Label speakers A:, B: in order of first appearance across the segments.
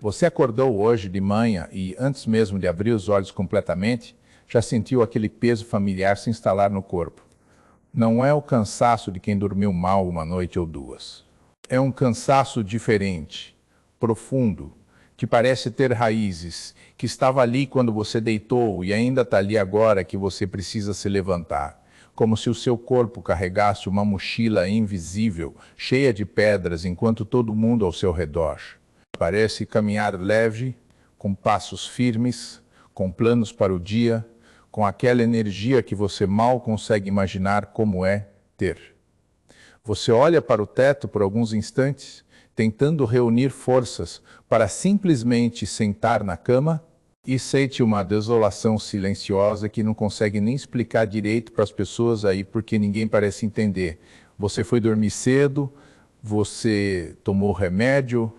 A: Você acordou hoje de manhã e, antes mesmo de abrir os olhos completamente, já sentiu aquele peso familiar se instalar no corpo. Não é o cansaço de quem dormiu mal uma noite ou duas. É um cansaço diferente, profundo, que parece ter raízes, que estava ali quando você deitou e ainda está ali agora que você precisa se levantar. Como se o seu corpo carregasse uma mochila invisível, cheia de pedras, enquanto todo mundo ao seu redor parece caminhar leve, com passos firmes, com planos para o dia, com aquela energia que você mal consegue imaginar como é ter. Você olha para o teto por alguns instantes, tentando reunir forças para simplesmente sentar na cama e sente uma desolação silenciosa que não consegue nem explicar direito para as pessoas aí, porque ninguém parece entender. Você foi dormir cedo, você tomou remédio,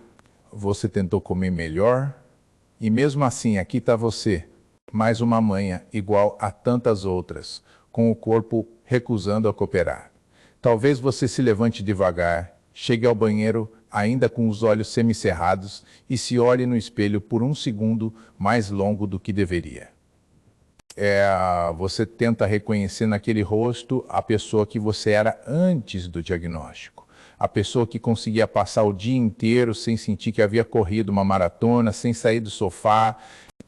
A: você tentou comer melhor, e mesmo assim aqui está você, mais uma manhã igual a tantas outras, com o corpo recusando a cooperar. Talvez você se levante devagar, chegue ao banheiro ainda com os olhos semicerrados e se olhe no espelho por um segundo mais longo do que deveria. Você tenta reconhecer naquele rosto a pessoa que você era antes do diagnóstico. A pessoa que conseguia passar o dia inteiro sem sentir que havia corrido uma maratona, sem sair do sofá.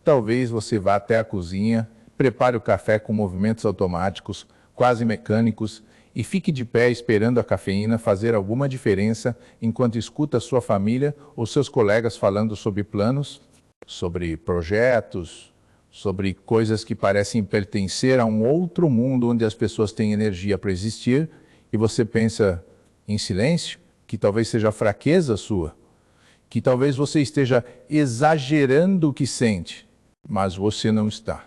A: Talvez você vá até a cozinha, prepare o café com movimentos automáticos, quase mecânicos, e fique de pé esperando a cafeína fazer alguma diferença enquanto escuta sua família ou seus colegas falando sobre planos, sobre projetos, sobre coisas que parecem pertencer a um outro mundo onde as pessoas têm energia para existir, e você pensa em silêncio, que talvez seja fraqueza sua, que talvez você esteja exagerando o que sente, mas você não está.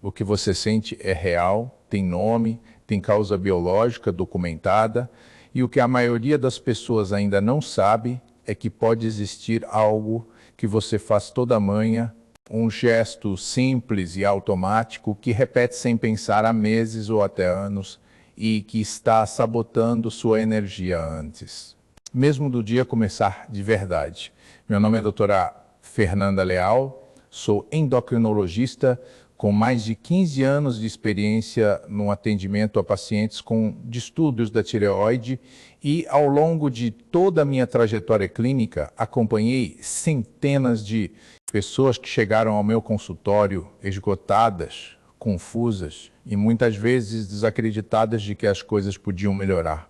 A: O que você sente é real, tem nome, tem causa biológica documentada, e o que a maioria das pessoas ainda não sabe é que pode existir algo que você faz toda manhã, um gesto simples e automático que repete sem pensar há meses ou até anos, e que está sabotando sua energia antes, mesmo do dia começar de verdade. Meu nome é doutora Fernanda Leal, sou endocrinologista com mais de 15 anos de experiência no atendimento a pacientes com distúrbios da tireoide e, ao longo de toda a minha trajetória clínica, acompanhei centenas de pessoas que chegaram ao meu consultório esgotadas, confusas e muitas vezes desacreditadas de que as coisas podiam melhorar.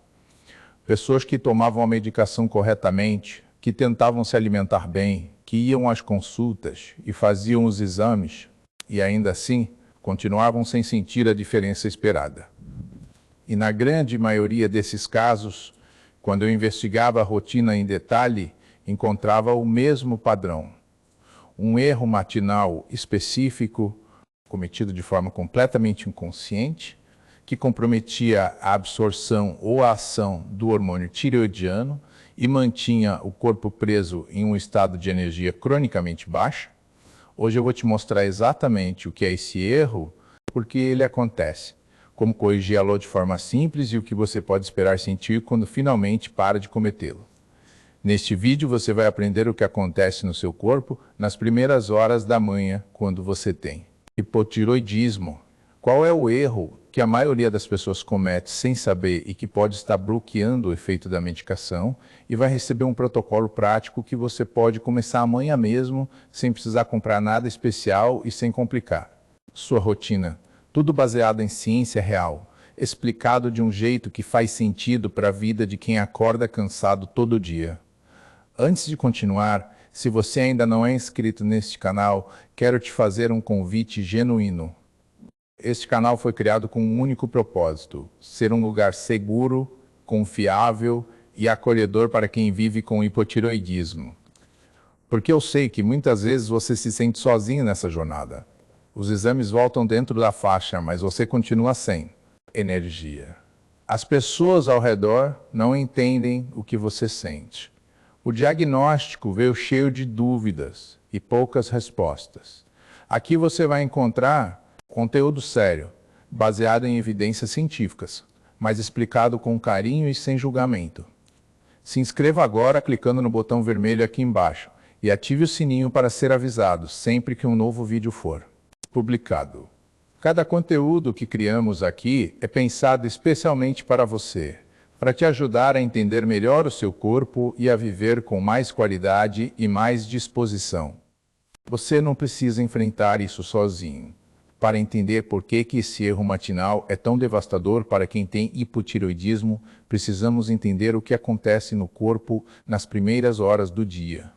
A: Pessoas que tomavam a medicação corretamente, que tentavam se alimentar bem, que iam às consultas e faziam os exames e ainda assim continuavam sem sentir a diferença esperada. E na grande maioria desses casos, quando eu investigava a rotina em detalhe, encontrava o mesmo padrão. Um erro matinal específico, cometido de forma completamente inconsciente, que comprometia a absorção ou a ação do hormônio tireoidiano e mantinha o corpo preso em um estado de energia cronicamente baixa. Hoje eu vou te mostrar exatamente o que é esse erro, porque ele acontece, como corrigi-lo de forma simples e o que você pode esperar sentir quando finalmente para de cometê-lo. Neste vídeo você vai aprender o que acontece no seu corpo nas primeiras horas da manhã quando você tem hipotireoidismo. Qual é o erro que a maioria das pessoas comete sem saber e que pode estar bloqueando o efeito da medicação, e vai receber um protocolo prático que você pode começar amanhã mesmo, sem precisar comprar nada especial e sem complicar. Sua rotina, tudo baseado em ciência real, explicado de um jeito que faz sentido para a vida de quem acorda cansado todo dia. Antes de continuar, se você ainda não é inscrito neste canal, quero te fazer um convite genuíno. Este canal foi criado com um único propósito: ser um lugar seguro, confiável e acolhedor para quem vive com hipotireoidismo. Porque eu sei que muitas vezes você se sente sozinho nessa jornada. Os exames voltam dentro da faixa, mas você continua sem energia. As pessoas ao redor não entendem o que você sente. O diagnóstico veio cheio de dúvidas e poucas respostas. Aqui você vai encontrar conteúdo sério, baseado em evidências científicas, mas explicado com carinho e sem julgamento. Se inscreva agora clicando no botão vermelho aqui embaixo e ative o sininho para ser avisado sempre que um novo vídeo for publicado. Cada conteúdo que criamos aqui é pensado especialmente para você, para te ajudar a entender melhor o seu corpo e a viver com mais qualidade e mais disposição. Você não precisa enfrentar isso sozinho. Para entender por que esse erro matinal é tão devastador para quem tem hipotireoidismo, precisamos entender o que acontece no corpo nas primeiras horas do dia.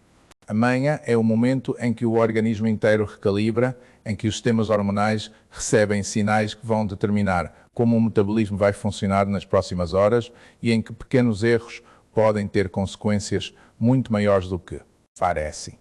A: A manhã é o momento em que o organismo inteiro recalibra, em que os sistemas hormonais recebem sinais que vão determinar como o metabolismo vai funcionar nas próximas horas e em que pequenos erros podem ter consequências muito maiores do que parecem.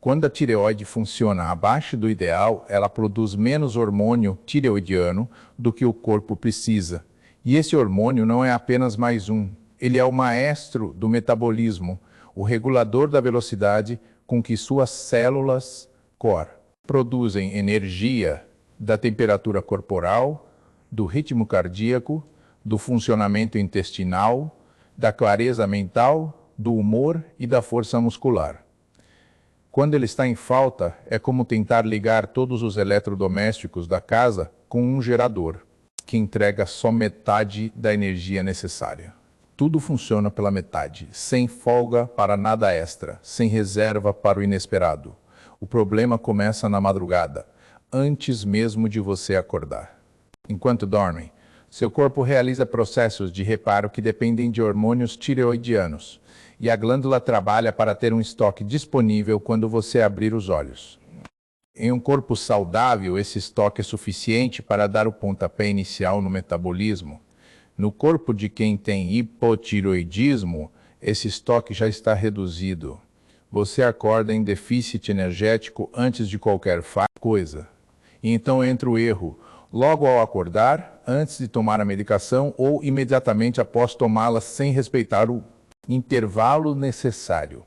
A: Quando a tireoide funciona abaixo do ideal, ela produz menos hormônio tireoidiano do que o corpo precisa. E esse hormônio não é apenas mais um, ele é o maestro do metabolismo, o regulador da velocidade com que suas células core produzem energia, da temperatura corporal, do ritmo cardíaco, do funcionamento intestinal, da clareza mental, do humor e da força muscular. Quando ele está em falta, é como tentar ligar todos os eletrodomésticos da casa com um gerador, que entrega só metade da energia necessária. Tudo funciona pela metade, sem folga para nada extra, sem reserva para o inesperado. O problema começa na madrugada, antes mesmo de você acordar. Enquanto dorme, seu corpo realiza processos de reparo que dependem de hormônios tireoidianos, e a glândula trabalha para ter um estoque disponível quando você abrir os olhos. Em um corpo saudável, esse estoque é suficiente para dar o pontapé inicial no metabolismo. No corpo de quem tem hipotireoidismo, esse estoque já está reduzido. Você acorda em déficit energético antes de qualquer coisa. E então entra o erro. Logo ao acordar, antes de tomar a medicação ou imediatamente após tomá-la sem respeitar o intervalo necessário.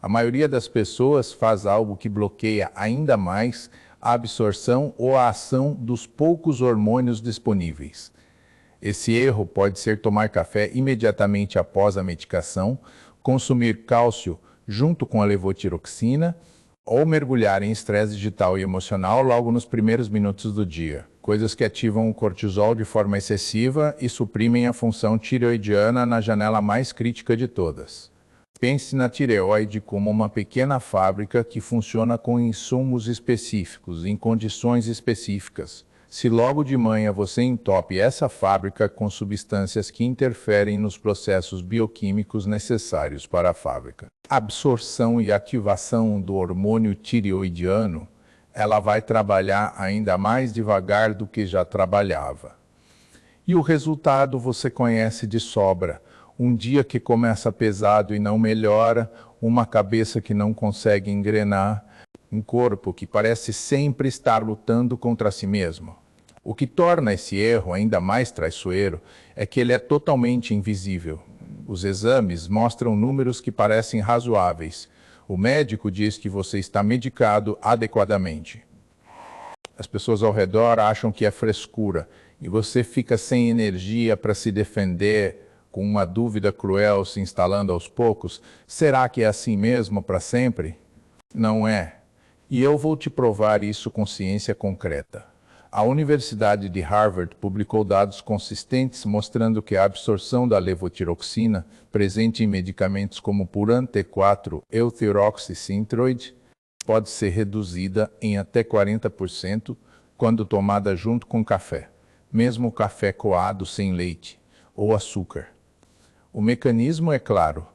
A: A maioria das pessoas faz algo que bloqueia ainda mais a absorção ou a ação dos poucos hormônios disponíveis. Esse erro pode ser tomar café imediatamente após a medicação, consumir cálcio junto com a levotiroxina ou mergulhar em estresse digital e emocional logo nos primeiros minutos do dia, coisas que ativam o cortisol de forma excessiva e suprimem a função tireoidiana na janela mais crítica de todas. Pense na tireoide como uma pequena fábrica que funciona com insumos específicos, em condições específicas. Se logo de manhã você entope essa fábrica com substâncias que interferem nos processos bioquímicos necessários para a fábrica, absorção e ativação do hormônio tireoidiano, ela vai trabalhar ainda mais devagar do que já trabalhava. E o resultado você conhece de sobra. Um dia que começa pesado e não melhora, uma cabeça que não consegue engrenar, um corpo que parece sempre estar lutando contra si mesmo. O que torna esse erro ainda mais traiçoeiro é que ele é totalmente invisível. Os exames mostram números que parecem razoáveis. O médico diz que você está medicado adequadamente. As pessoas ao redor acham que é frescura e você fica sem energia para se defender, com uma dúvida cruel se instalando aos poucos. Será que é assim mesmo para sempre? Não é. E eu vou te provar isso com ciência concreta. A Universidade de Harvard publicou dados consistentes mostrando que a absorção da levotiroxina, presente em medicamentos como Puran T4 e Euthyroxycintroid, pode ser reduzida em até 40% quando tomada junto com café, mesmo café coado sem leite ou açúcar. O mecanismo é claro.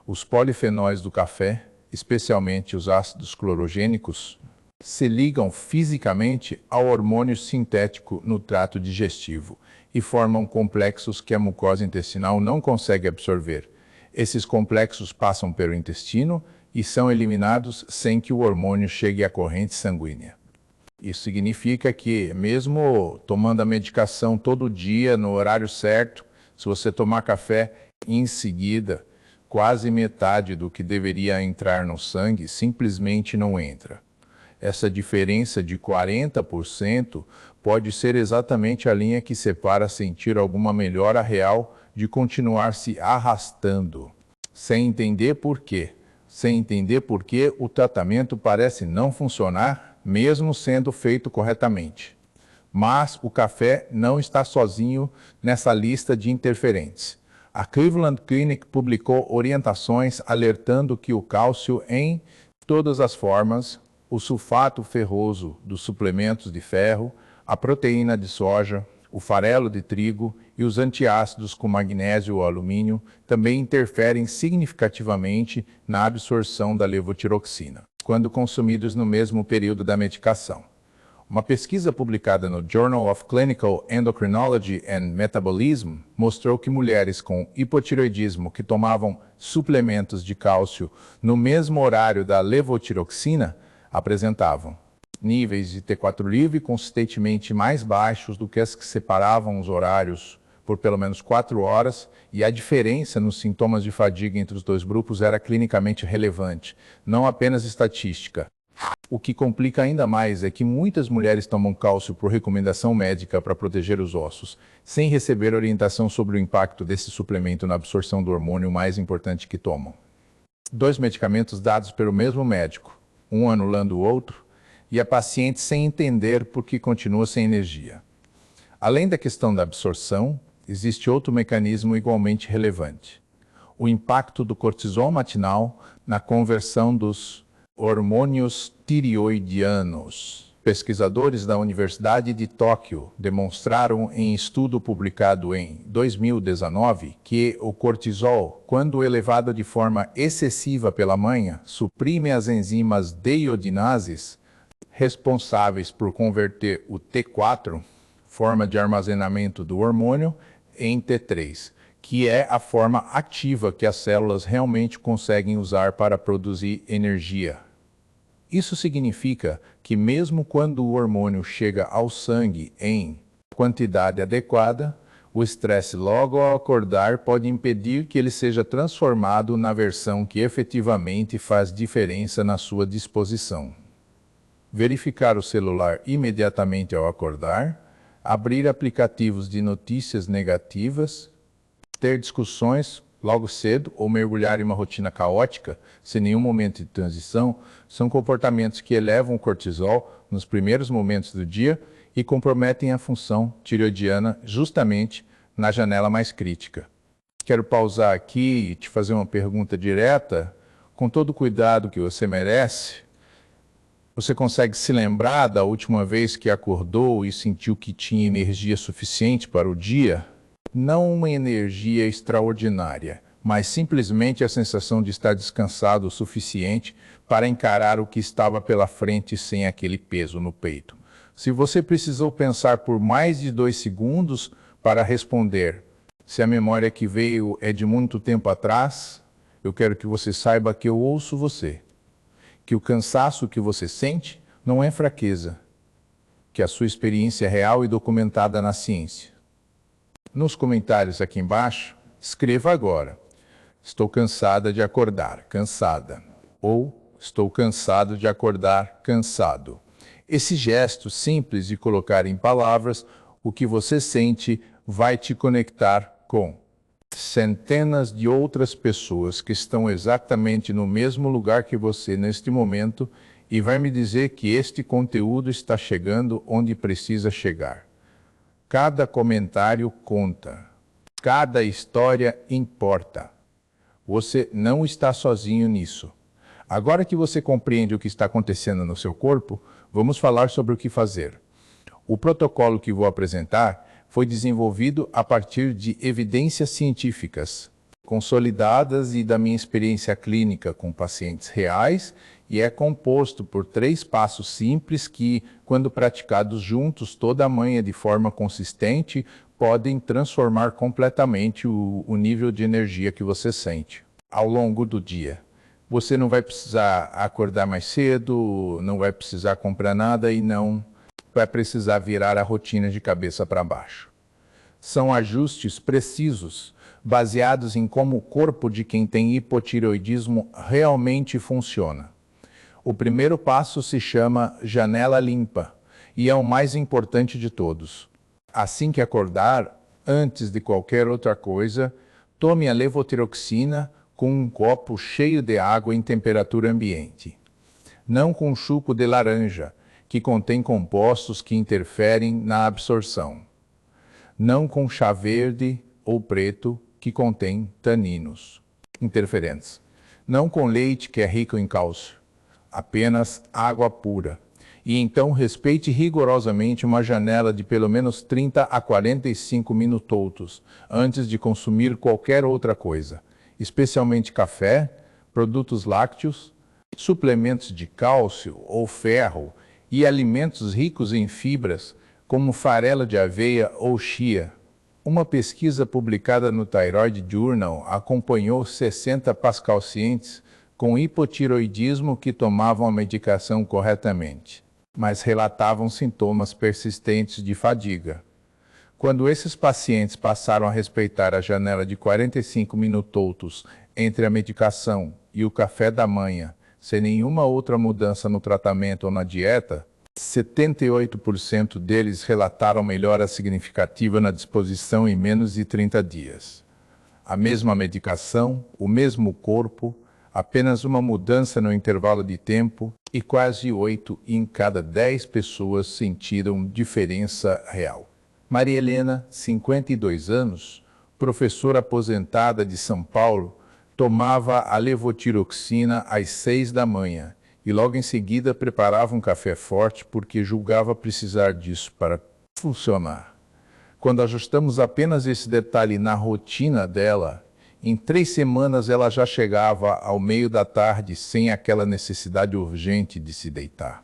A: Os polifenóis do café, especialmente os ácidos clorogênicos, se ligam fisicamente ao hormônio sintético no trato digestivo e formam complexos que a mucosa intestinal não consegue absorver. Esses complexos passam pelo intestino e são eliminados sem que o hormônio chegue à corrente sanguínea. Isso significa que, mesmo tomando a medicação todo dia, no horário certo, se você tomar café em seguida, quase metade do que deveria entrar no sangue simplesmente não entra. Essa diferença de 40% pode ser exatamente a linha que separa sentir alguma melhora real de continuar se arrastando, sem entender por quê. sem entender por que o tratamento parece não funcionar, mesmo sendo feito corretamente. Mas o café não está sozinho nessa lista de interferentes. A Cleveland Clinic publicou orientações alertando que o cálcio em todas as formas, o sulfato ferroso dos suplementos de ferro, a proteína de soja, o farelo de trigo e os antiácidos com magnésio ou alumínio também interferem significativamente na absorção da levotiroxina, quando consumidos no mesmo período da medicação. Uma pesquisa publicada no Journal of Clinical Endocrinology and Metabolism mostrou que mulheres com hipotireoidismo que tomavam suplementos de cálcio no mesmo horário da levotiroxina apresentavam níveis de T4 livre consistentemente mais baixos do que as que separavam os horários por pelo menos 4 horas, e a diferença nos sintomas de fadiga entre os dois grupos era clinicamente relevante, não apenas estatística. O que complica ainda mais é que muitas mulheres tomam cálcio por recomendação médica para proteger os ossos, sem receber orientação sobre o impacto desse suplemento na absorção do hormônio mais importante que tomam. 2 medicamentos dados pelo mesmo médico, um anulando o outro, e a paciente sem entender por que continua sem energia. Além da questão da absorção, existe outro mecanismo igualmente relevante: o impacto do cortisol matinal na conversão dos hormônios tireoidianos. Pesquisadores da Universidade de Tóquio demonstraram em estudo publicado em 2019 que o cortisol, quando elevado de forma excessiva pela manhã, suprime as enzimas deiodinases responsáveis por converter o T4, forma de armazenamento do hormônio, em T3, que é a forma ativa que as células realmente conseguem usar para produzir energia. Isso significa que mesmo quando o hormônio chega ao sangue em quantidade adequada, o estresse logo ao acordar pode impedir que ele seja transformado na versão que efetivamente faz diferença na sua disposição. Verificar o celular imediatamente ao acordar, abrir aplicativos de notícias negativas, ter discussões logo cedo ou mergulhar em uma rotina caótica, sem nenhum momento de transição, são comportamentos que elevam o cortisol nos primeiros momentos do dia e comprometem a função tireoidiana justamente na janela mais crítica. Quero pausar aqui e te fazer uma pergunta direta, com todo o cuidado que você merece. Você consegue se lembrar da última vez que acordou e sentiu que tinha energia suficiente para o dia? Não uma energia extraordinária, mas simplesmente a sensação de estar descansado o suficiente para encarar o que estava pela frente sem aquele peso no peito. Se você precisou pensar por mais de 2 segundos para responder, se a memória que veio é de muito tempo atrás, eu quero que você saiba que eu ouço você. Que o cansaço que você sente não é fraqueza, que a sua experiência é real e documentada na ciência. Nos comentários aqui embaixo, escreva agora: estou cansada de acordar, cansada. Ou estou cansado de acordar, cansado. Esse gesto simples de colocar em palavras o que você sente vai te conectar com centenas de outras pessoas que estão exatamente no mesmo lugar que você neste momento e vai me dizer que este conteúdo está chegando onde precisa chegar. Cada comentário conta. Cada história importa. Você não está sozinho nisso. Agora que você compreende o que está acontecendo no seu corpo, vamos falar sobre o que fazer. O protocolo que vou apresentar foi desenvolvido a partir de evidências científicas consolidadas e da minha experiência clínica com pacientes reais e é composto por 3 passos simples que, quando praticados juntos toda a manhã de forma consistente, podem transformar completamente o nível de energia que você sente ao longo do dia. Você não vai precisar acordar mais cedo, não vai precisar comprar nada e não vai precisar virar a rotina de cabeça para baixo. São ajustes precisos, baseados em como o corpo de quem tem hipotireoidismo realmente funciona. O primeiro passo se chama janela limpa e é o mais importante de todos. Assim que acordar, antes de qualquer outra coisa, tome a levotiroxina com um copo cheio de água em temperatura ambiente. Não com suco de laranja, que contém compostos que interferem na absorção. Não com chá verde ou preto, que contém taninos interferentes. Não com leite, que é rico em cálcio. Apenas água pura. E então respeite rigorosamente uma janela de pelo menos 30 a 45 minutos antes de consumir qualquer outra coisa, especialmente café, produtos lácteos, suplementos de cálcio ou ferro e alimentos ricos em fibras, como farelo de aveia ou chia. Uma pesquisa publicada no Thyroid Journal acompanhou 60 pacientes com hipotiroidismo que tomavam a medicação corretamente, mas relatavam sintomas persistentes de fadiga. Quando esses pacientes passaram a respeitar a janela de 45 minutos entre a medicação e o café da manhã, sem nenhuma outra mudança no tratamento ou na dieta, 78% deles relataram melhora significativa na disposição em menos de 30 dias. A mesma medicação, o mesmo corpo, apenas uma mudança no intervalo de tempo e quase 8 em cada 10 pessoas sentiram diferença real. Maria Helena, 52 anos, professora aposentada de São Paulo, tomava a levotiroxina às 6 da manhã e logo em seguida preparava um café forte porque julgava precisar disso para funcionar. Quando ajustamos apenas esse detalhe na rotina dela, em 3 semanas ela já chegava ao meio da tarde sem aquela necessidade urgente de se deitar.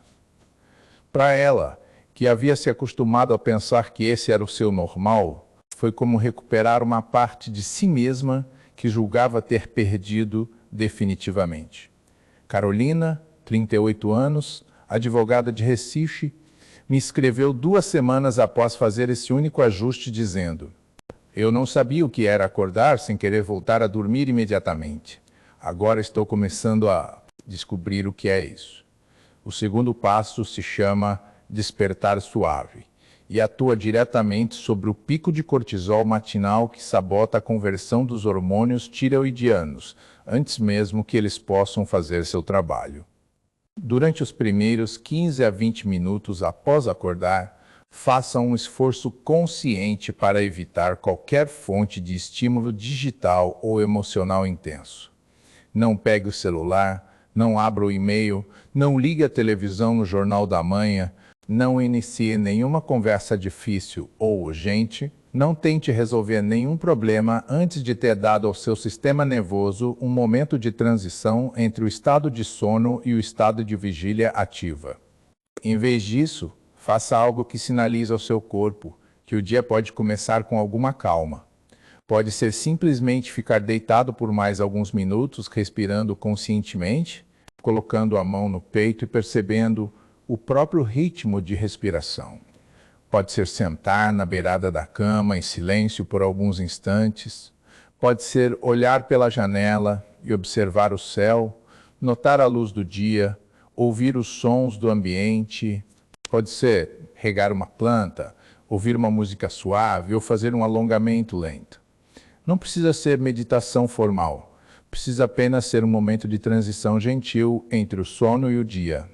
A: Para ela, que havia se acostumado a pensar que esse era o seu normal, foi como recuperar uma parte de si mesma que julgava ter perdido definitivamente. Carolina, 38 anos, advogada de Recife, me escreveu 2 semanas após fazer esse único ajuste dizendo: eu não sabia o que era acordar sem querer voltar a dormir imediatamente. Agora estou começando a descobrir o que é isso. O segundo passo se chama despertar suave e atua diretamente sobre o pico de cortisol matinal que sabota a conversão dos hormônios tireoidianos, antes mesmo que eles possam fazer seu trabalho. Durante os primeiros 15 a 20 minutos após acordar, faça um esforço consciente para evitar qualquer fonte de estímulo digital ou emocional intenso. Não pegue o celular, não abra o e-mail, não ligue a televisão no jornal da manhã, não inicie nenhuma conversa difícil ou urgente, não tente resolver nenhum problema antes de ter dado ao seu sistema nervoso um momento de transição entre o estado de sono e o estado de vigília ativa. Em vez disso, faça algo que sinalize ao seu corpo que o dia pode começar com alguma calma. Pode ser simplesmente ficar deitado por mais alguns minutos, respirando conscientemente, colocando a mão no peito e percebendo o próprio ritmo de respiração. Pode ser sentar na beirada da cama em silêncio por alguns instantes. Pode ser olhar pela janela e observar o céu, notar a luz do dia, ouvir os sons do ambiente. Pode ser regar uma planta, ouvir uma música suave ou fazer um alongamento lento. Não precisa ser meditação formal. Precisa apenas ser um momento de transição gentil entre o sono e o dia.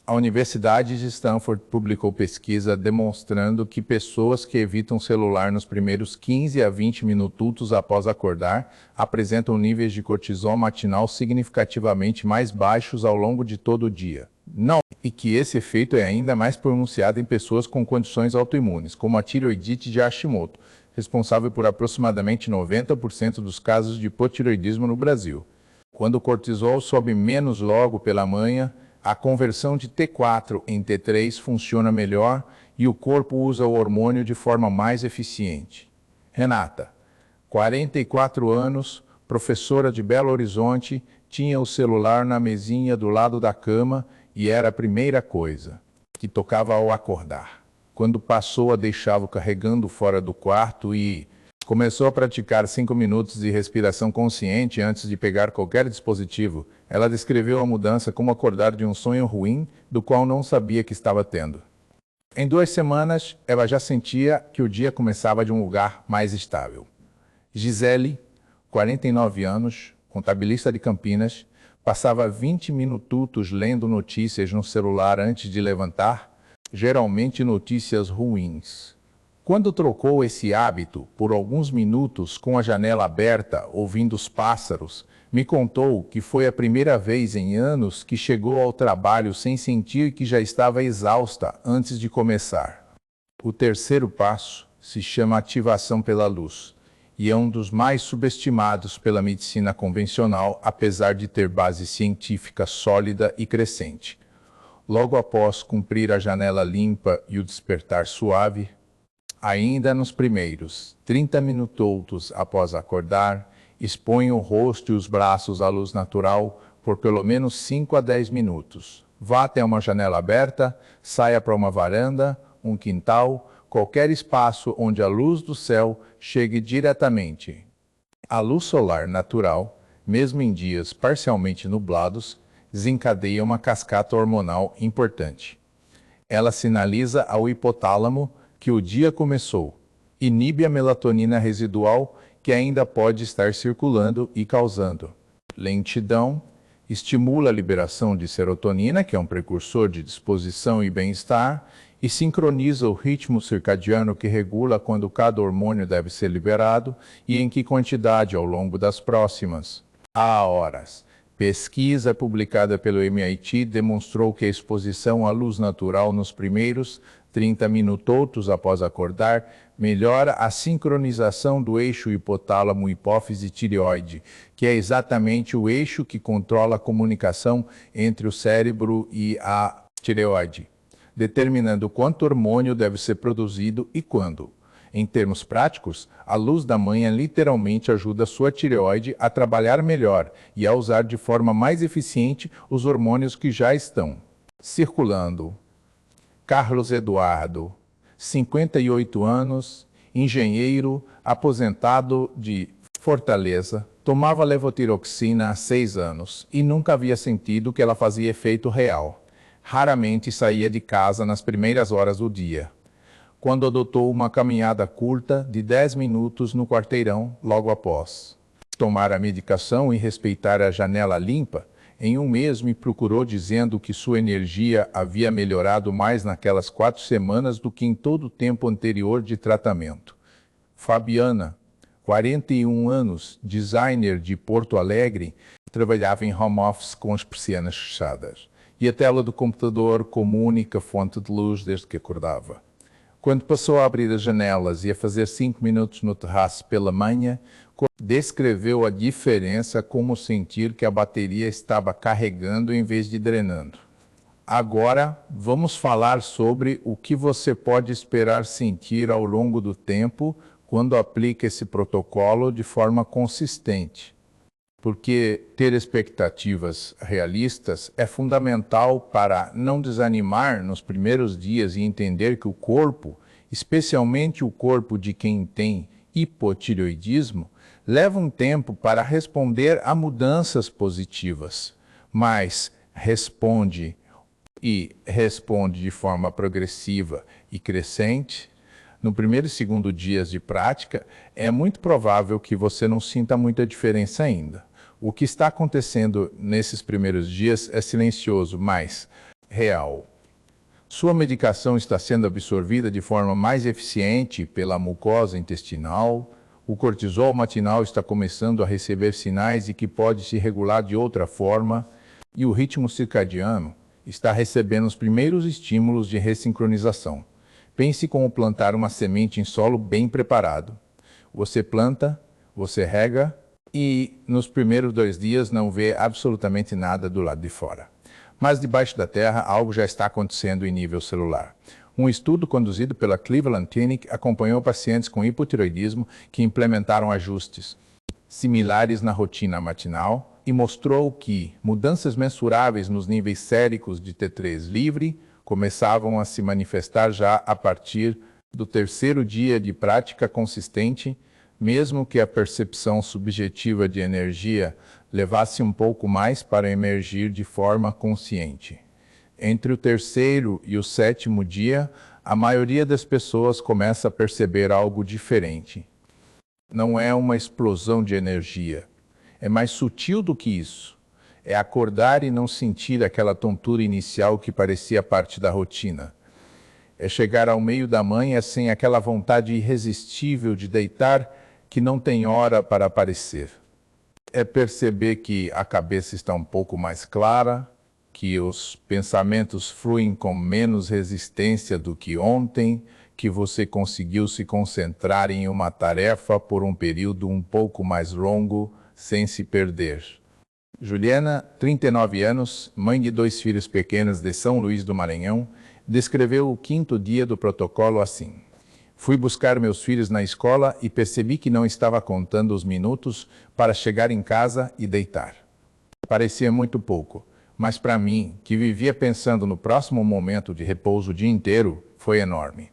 A: A Universidade de Stanford publicou pesquisa demonstrando que pessoas que evitam o celular nos primeiros 15 a 20 minutos após acordar apresentam níveis de cortisol matinal significativamente mais baixos ao longo de todo o dia. Não, e que esse efeito é ainda mais pronunciado em pessoas com condições autoimunes, como a tireoidite de Hashimoto, responsável por aproximadamente 90% dos casos de hipotireoidismo no Brasil. Quando o cortisol sobe menos logo pela manhã, a conversão de T4 em T3 funciona melhor e o corpo usa o hormônio de forma mais eficiente. Renata, 44 anos, professora de Belo Horizonte, tinha o celular na mesinha do lado da cama e era a primeira coisa que tocava ao acordar. Quando passou a deixá-lo carregando fora do quarto e começou a praticar 5 minutos de respiração consciente antes de pegar qualquer dispositivo, ela descreveu a mudança como acordar de um sonho ruim, do qual não sabia que estava tendo. Em 2 semanas, ela já sentia que o dia começava de um lugar mais estável. Gisele, 49 anos, contabilista de Campinas, passava 20 minutos lendo notícias no celular antes de levantar, geralmente notícias ruins. Quando trocou esse hábito por alguns minutos com a janela aberta, ouvindo os pássaros, me contou que foi a primeira vez em anos que chegou ao trabalho sem sentir que já estava exausta antes de começar. O terceiro passo se chama ativação pela luz e é um dos mais subestimados pela medicina convencional, apesar de ter base científica sólida e crescente. Logo após cumprir a janela limpa e o despertar suave, ainda nos primeiros 30 minutos após acordar, exponha o rosto e os braços à luz natural por pelo menos 5 a 10 minutos. Vá até uma janela aberta, saia para uma varanda, um quintal, qualquer espaço onde a luz do céu chegue diretamente. A luz solar natural, mesmo em dias parcialmente nublados, desencadeia uma cascata hormonal importante. Ela sinaliza ao hipotálamo que o dia começou, inibe a melatonina residual que ainda pode estar circulando e causando lentidão, estimula a liberação de serotonina, que é um precursor de disposição e bem-estar, e sincroniza o ritmo circadiano que regula quando cada hormônio deve ser liberado e em que quantidade ao longo das próximas horas. Pesquisa publicada pelo MIT demonstrou que a exposição à luz natural nos primeiros 30 minutos após acordar melhora a sincronização do eixo hipotálamo-hipófise-tireoide, que é exatamente o eixo que controla a comunicação entre o cérebro e a tireoide, determinando quanto hormônio deve ser produzido e quando. Em termos práticos, a luz da manhã literalmente ajuda a sua tireoide a trabalhar melhor e a usar de forma mais eficiente os hormônios que já estão circulando. Carlos Eduardo, 58 anos, engenheiro, aposentado de Fortaleza, tomava levotiroxina há 6 anos e nunca havia sentido que ela fazia efeito real. Raramente saía de casa nas primeiras horas do dia. Quando adotou uma caminhada curta de 10 minutos no quarteirão logo após tomar a medicação e respeitar a janela limpa, em um mês me procurou dizendo que sua energia havia melhorado mais naquelas 4 semanas do que em todo o tempo anterior de tratamento. Fabiana, 41 anos, designer de Porto Alegre, trabalhava em home office com as persianas fechadas e a tela do computador como única fonte de luz desde que acordava. Quando passou a abrir as janelas e a fazer 5 minutos no terraço pela manhã, descreveu a diferença como sentir que a bateria estava carregando em vez de drenando. Agora, vamos falar sobre o que você pode esperar sentir ao longo do tempo quando aplica esse protocolo de forma consistente. Porque ter expectativas realistas é fundamental para não desanimar nos primeiros dias e entender que o corpo, especialmente o corpo de quem tem hipotireoidismo, leva um tempo para responder a mudanças positivas, mas responde de forma progressiva e crescente. No primeiro e segundo dias de prática, é muito provável que você não sinta muita diferença ainda. O que está acontecendo nesses primeiros dias é silencioso, mas real. Sua medicação está sendo absorvida de forma mais eficiente pela mucosa intestinal. O cortisol matinal está começando a receber sinais de que pode se regular de outra forma, e o ritmo circadiano está recebendo os primeiros estímulos de ressincronização. Pense como plantar uma semente em solo bem preparado. Você planta, você rega e nos primeiros 2 dias não vê absolutamente nada do lado de fora. Mas debaixo da terra algo já está acontecendo em nível celular. Um estudo conduzido pela Cleveland Clinic acompanhou pacientes com hipotireoidismo que implementaram ajustes similares na rotina matinal e mostrou que mudanças mensuráveis nos níveis séricos de T3 livre começavam a se manifestar já a partir do 3º dia de prática consistente, mesmo que a percepção subjetiva de energia levasse um pouco mais para emergir de forma consciente. Entre o 3º e o 7º dia, a maioria das pessoas começa a perceber algo diferente. Não é uma explosão de energia. É mais sutil do que isso. É acordar e não sentir aquela tontura inicial que parecia parte da rotina. É chegar ao meio da manhã sem aquela vontade irresistível de deitar que não tem hora para aparecer. É perceber que a cabeça está um pouco mais clara, que os pensamentos fluem com menos resistência do que ontem, que você conseguiu se concentrar em uma tarefa por um período um pouco mais longo, sem se perder. Juliana, 39 anos, mãe de 2 filhos pequenos de São Luís do Maranhão, descreveu o 5º dia do protocolo assim: fui buscar meus filhos na escola e percebi que não estava contando os minutos para chegar em casa e deitar. Parecia muito pouco, mas para mim, que vivia pensando no próximo momento de repouso o dia inteiro, foi enorme.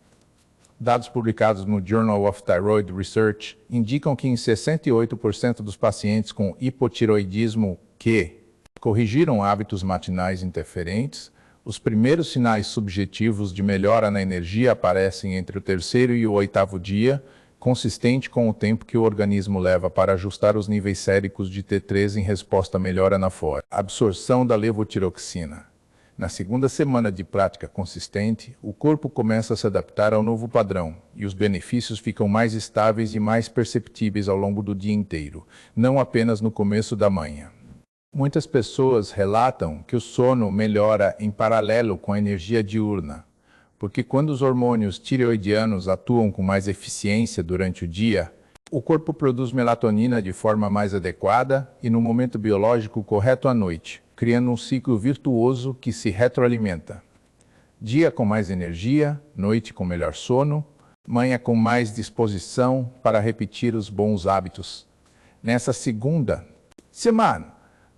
A: Dados publicados no Journal of Thyroid Research indicam que em 68% dos pacientes com hipotiroidismo que corrigiram hábitos matinais interferentes, os primeiros sinais subjetivos de melhora na energia aparecem entre o 3º e o 8º dia, consistente com o tempo que o organismo leva para ajustar os níveis séricos de T3 em resposta à melhora na absorção da levotiroxina. Na 2ª semana de prática consistente, o corpo começa a se adaptar ao novo padrão e os benefícios ficam mais estáveis e mais perceptíveis ao longo do dia inteiro, não apenas no começo da manhã. Muitas pessoas relatam que o sono melhora em paralelo com a energia diurna, porque quando os hormônios tireoidianos atuam com mais eficiência durante o dia, o corpo produz melatonina de forma mais adequada e no momento biológico correto à noite, criando um ciclo virtuoso que se retroalimenta. Dia com mais energia, noite com melhor sono, manhã com mais disposição para repetir os bons hábitos. Nessa 2ª semana,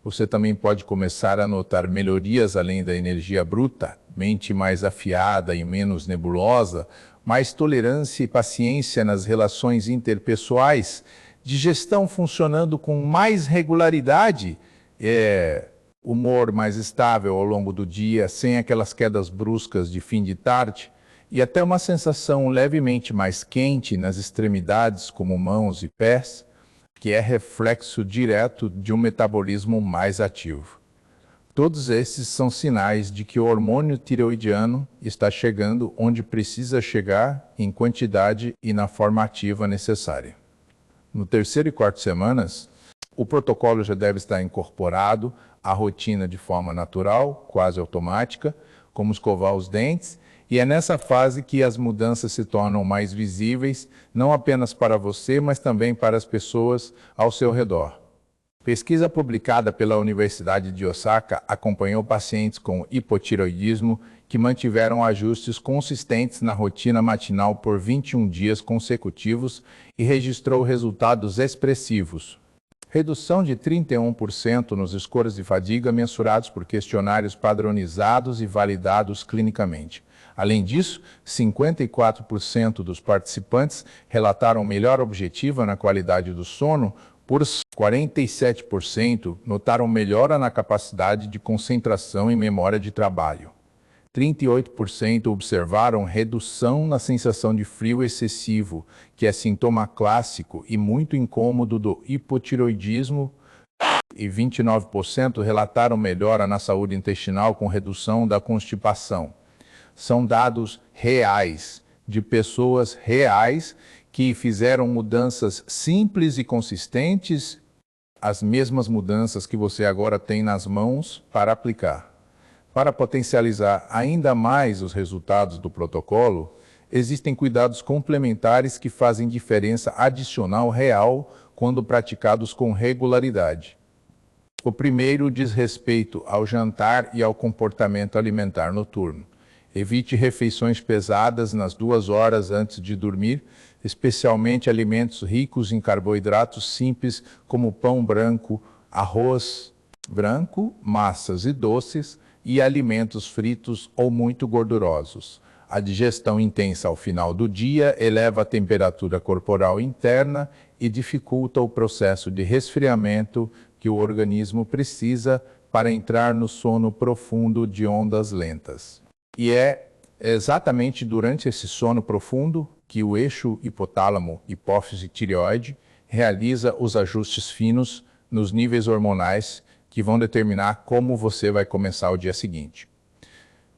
A: você também pode começar a notar melhorias além da energia bruta, mente mais afiada e menos nebulosa, mais tolerância e paciência nas relações interpessoais, digestão funcionando com mais regularidade, humor mais estável ao longo do dia, sem aquelas quedas bruscas de fim de tarde, e até uma sensação levemente mais quente nas extremidades, como mãos e pés, que é reflexo direto de um metabolismo mais ativo. Todos esses são sinais de que o hormônio tireoidiano está chegando onde precisa chegar, em quantidade e na forma ativa necessária. No 3º e 4º semanas, o protocolo já deve estar incorporado à rotina de forma natural, quase automática, como escovar os dentes, e é nessa fase que as mudanças se tornam mais visíveis, não apenas para você, mas também para as pessoas ao seu redor. Pesquisa publicada pela Universidade de Osaka acompanhou pacientes com hipotiroidismo que mantiveram ajustes consistentes na rotina matinal por 21 dias consecutivos e registrou resultados expressivos. Redução de 31% nos scores de fadiga mensurados por questionários padronizados e validados clinicamente. Além disso, 54% dos participantes relataram melhora objetiva na qualidade do sono, por 47% notaram melhora na capacidade de concentração e memória de trabalho. 38% observaram redução na sensação de frio excessivo, que é sintoma clássico e muito incômodo do hipotiroidismo, e 29% relataram melhora na saúde intestinal com redução da constipação. São dados reais, de pessoas reais que fizeram mudanças simples e consistentes, as mesmas mudanças que você agora tem nas mãos para aplicar. Para potencializar ainda mais os resultados do protocolo, existem cuidados complementares que fazem diferença adicional real quando praticados com regularidade. O primeiro diz respeito ao jantar e ao comportamento alimentar noturno. Evite refeições pesadas nas 2 horas antes de dormir, especialmente alimentos ricos em carboidratos simples como pão branco, arroz branco, massas e doces e alimentos fritos ou muito gordurosos. A digestão intensa ao final do dia eleva a temperatura corporal interna e dificulta o processo de resfriamento que o organismo precisa para entrar no sono profundo de ondas lentas. E é exatamente durante esse sono profundo que o eixo hipotálamo-hipófise-tireoide realiza os ajustes finos nos níveis hormonais que vão determinar como você vai começar o dia seguinte.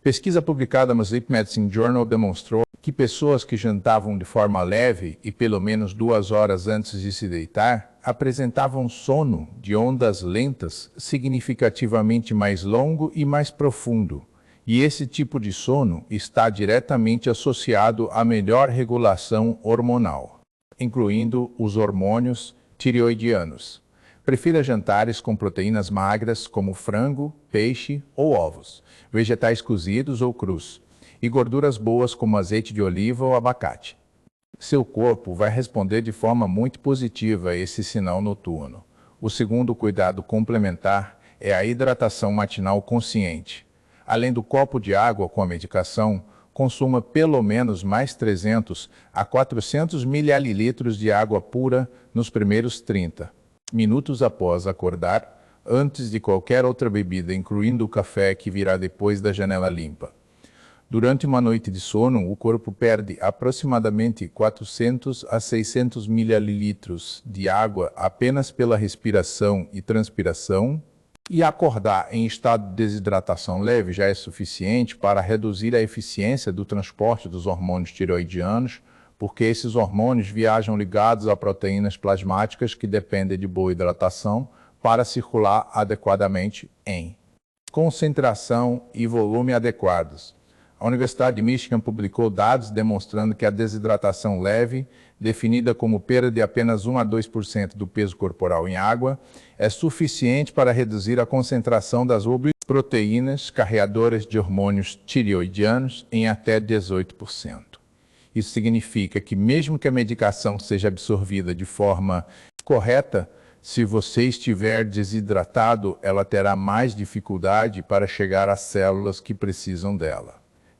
A: Pesquisa publicada no Sleep Medicine Journal demonstrou que pessoas que jantavam de forma leve e pelo menos 2 horas antes de se deitar apresentavam sono de ondas lentas significativamente mais longo e mais profundo. E esse tipo de sono está diretamente associado à melhor regulação hormonal, incluindo os hormônios tireoidianos. Prefira jantares com proteínas magras como frango, peixe ou ovos, vegetais cozidos ou crus, e gorduras boas como azeite de oliva ou abacate. Seu corpo vai responder de forma muito positiva a esse sinal noturno. O segundo cuidado complementar é a hidratação matinal consciente. Além do copo de água com a medicação, consuma pelo menos mais 300 a 400 ml de água pura nos primeiros 30 minutos após acordar, antes de qualquer outra bebida, incluindo o café que virá depois da janela limpa. Durante uma noite de sono, o corpo perde aproximadamente 400 a 600 ml de água apenas pela respiração e transpiração, e acordar em estado de desidratação leve já é suficiente para reduzir a eficiência do transporte dos hormônios tireoidianos, porque esses hormônios viajam ligados a proteínas plasmáticas que dependem de boa hidratação para circular adequadamente em concentração e volume adequados. A Universidade de Michigan publicou dados demonstrando que a desidratação leve, definida como perda de apenas 1 a 2% do peso corporal em água, é suficiente para reduzir a concentração das proteínas carreadoras de hormônios tireoidianos em até 18%. Isso significa que mesmo que a medicação seja absorvida de forma correta, se você estiver desidratado, ela terá mais dificuldade para chegar às células que precisam dela.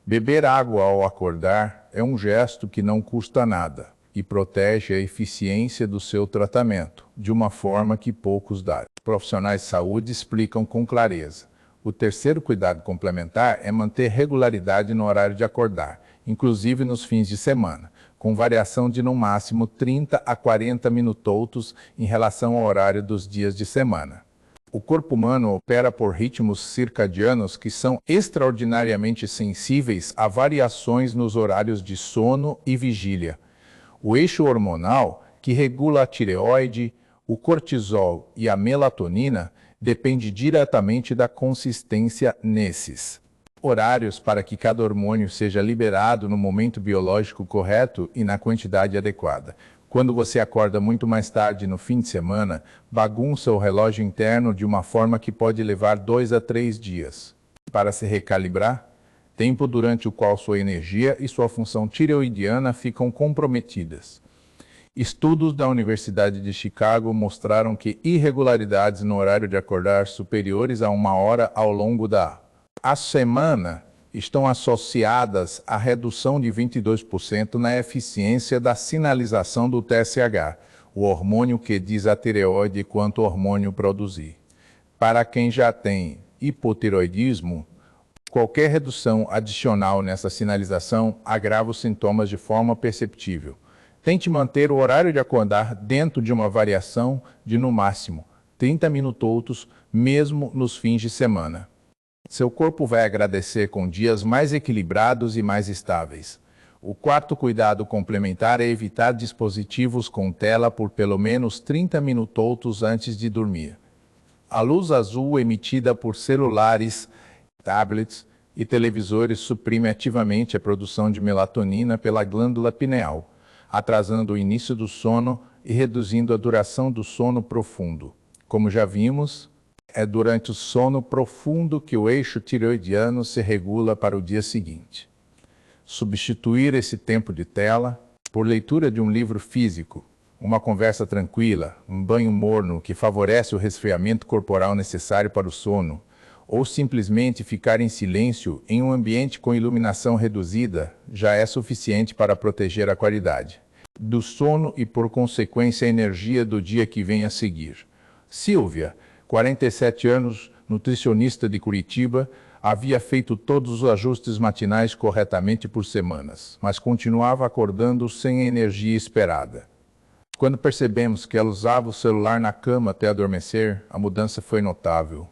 A: Beber água ao acordar é um gesto que não custa nada e protege a eficiência do seu tratamento, de uma forma que poucos dados profissionais de saúde explicam com clareza. O terceiro cuidado complementar é manter regularidade no horário de acordar, inclusive nos fins de semana, com variação de no máximo 30 a 40 minutos em relação ao horário dos dias de semana. O corpo humano opera por ritmos circadianos que são extraordinariamente sensíveis a variações nos horários de sono e vigília. O eixo hormonal, que regula a tireoide, o cortisol e a melatonina, depende diretamente da consistência nesses horários para que cada hormônio seja liberado no momento biológico correto e na quantidade adequada. Quando você acorda muito mais tarde no fim de semana, bagunça o relógio interno de uma forma que pode levar 2 a 3 dias para se recalibrar, tempo durante o qual sua energia e sua função tireoidiana ficam comprometidas. Estudos da Universidade de Chicago mostraram que irregularidades no horário de acordar superiores a 1 hora ao longo da semana estão associadas à redução de 22% na eficiência da sinalização do TSH, o hormônio que diz à tireoide quanto hormônio produzir. Para quem já tem hipotireoidismo, qualquer redução adicional nessa sinalização agrava os sintomas de forma perceptível. Tente manter o horário de acordar dentro de uma variação de, no máximo, 30 minutos, mesmo nos fins de semana. Seu corpo vai agradecer com dias mais equilibrados e mais estáveis. O quarto cuidado complementar é evitar dispositivos com tela por pelo menos 30 minutos antes de dormir. A luz azul emitida por celulares, tablets e televisores suprime ativamente a produção de melatonina pela glândula pineal, atrasando o início do sono e reduzindo a duração do sono profundo. Como já vimos, é durante o sono profundo que o eixo tireoidiano se regula para o dia seguinte. Substituir esse tempo de tela por leitura de um livro físico, uma conversa tranquila, um banho morno que favorece o resfriamento corporal necessário para o sono, ou simplesmente ficar em silêncio em um ambiente com iluminação reduzida, já é suficiente para proteger a qualidade do sono e, por consequência, a energia do dia que vem a seguir. Silvia, 47 anos, nutricionista de Curitiba, havia feito todos os ajustes matinais corretamente por semanas, mas continuava acordando sem a energia esperada. Quando percebemos que ela usava o celular na cama até adormecer, a mudança foi notável.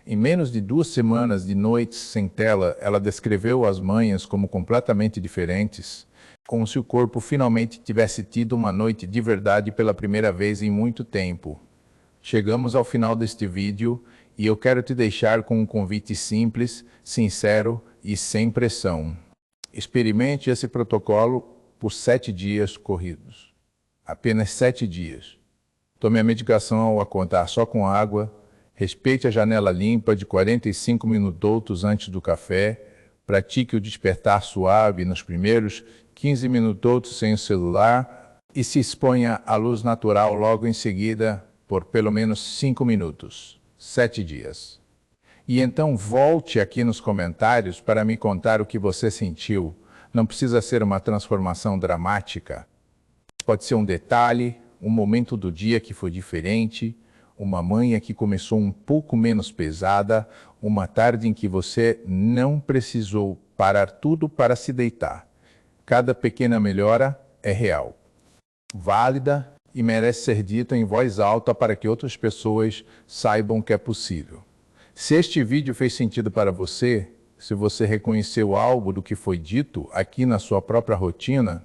A: Em menos de 2 semanas de noites sem tela, ela descreveu as manhãs como completamente diferentes, como se o corpo finalmente tivesse tido uma noite de verdade pela primeira vez em muito tempo. Chegamos ao final deste vídeo e eu quero te deixar com um convite simples, sincero e sem pressão. Experimente esse protocolo por 7 dias corridos. Apenas 7 dias. Tome a medicação ao acordar só com água. Respeite a janela limpa de 45 minutos antes do café. Pratique o despertar suave nos primeiros 15 minutos sem o celular. E se exponha à luz natural logo em seguida por pelo menos 5 minutos. 7 dias. E então volte aqui nos comentários para me contar o que você sentiu. Não precisa ser uma transformação dramática. Pode ser um detalhe, um momento do dia que foi diferente, uma manhã que começou um pouco menos pesada, uma tarde em que você não precisou parar tudo para se deitar. Cada pequena melhora é real, válida e merece ser dita em voz alta para que outras pessoas saibam que é possível. Se este vídeo fez sentido para você, se você reconheceu algo do que foi dito aqui na sua própria rotina,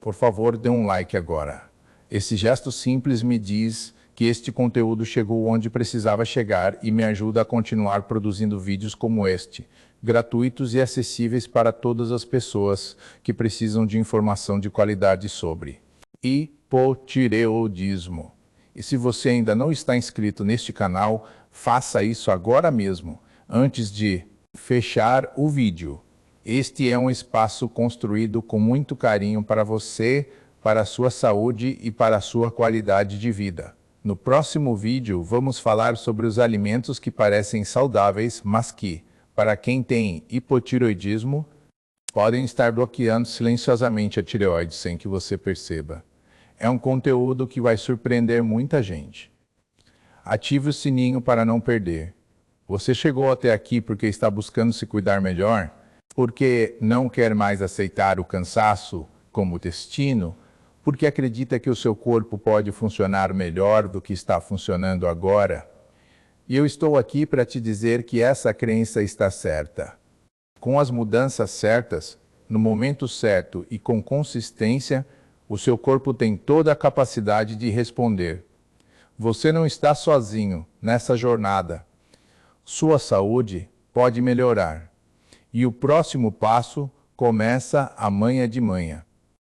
A: por favor, dê um like agora. Esse gesto simples me diz que este conteúdo chegou onde precisava chegar e me ajuda a continuar produzindo vídeos como este, gratuitos e acessíveis para todas as pessoas que precisam de informação de qualidade sobre hipotireoidismo. E se você ainda não está inscrito neste canal, faça isso agora mesmo, antes de fechar o vídeo. Este é um espaço construído com muito carinho para você, para a sua saúde e para a sua qualidade de vida. No próximo vídeo, vamos falar sobre os alimentos que parecem saudáveis, mas que, para quem tem hipotireoidismo, podem estar bloqueando silenciosamente a tireoide sem que você perceba. É um conteúdo que vai surpreender muita gente. Ative o sininho para não perder. Você chegou até aqui porque está buscando se cuidar melhor? Porque não quer mais aceitar o cansaço como destino? Porque acredita que o seu corpo pode funcionar melhor do que está funcionando agora? E eu estou aqui para te dizer que essa crença está certa. Com as mudanças certas, no momento certo e com consistência, o seu corpo tem toda a capacidade de responder. Você não está sozinho nessa jornada. Sua saúde pode melhorar. E o próximo passo começa amanhã de manhã.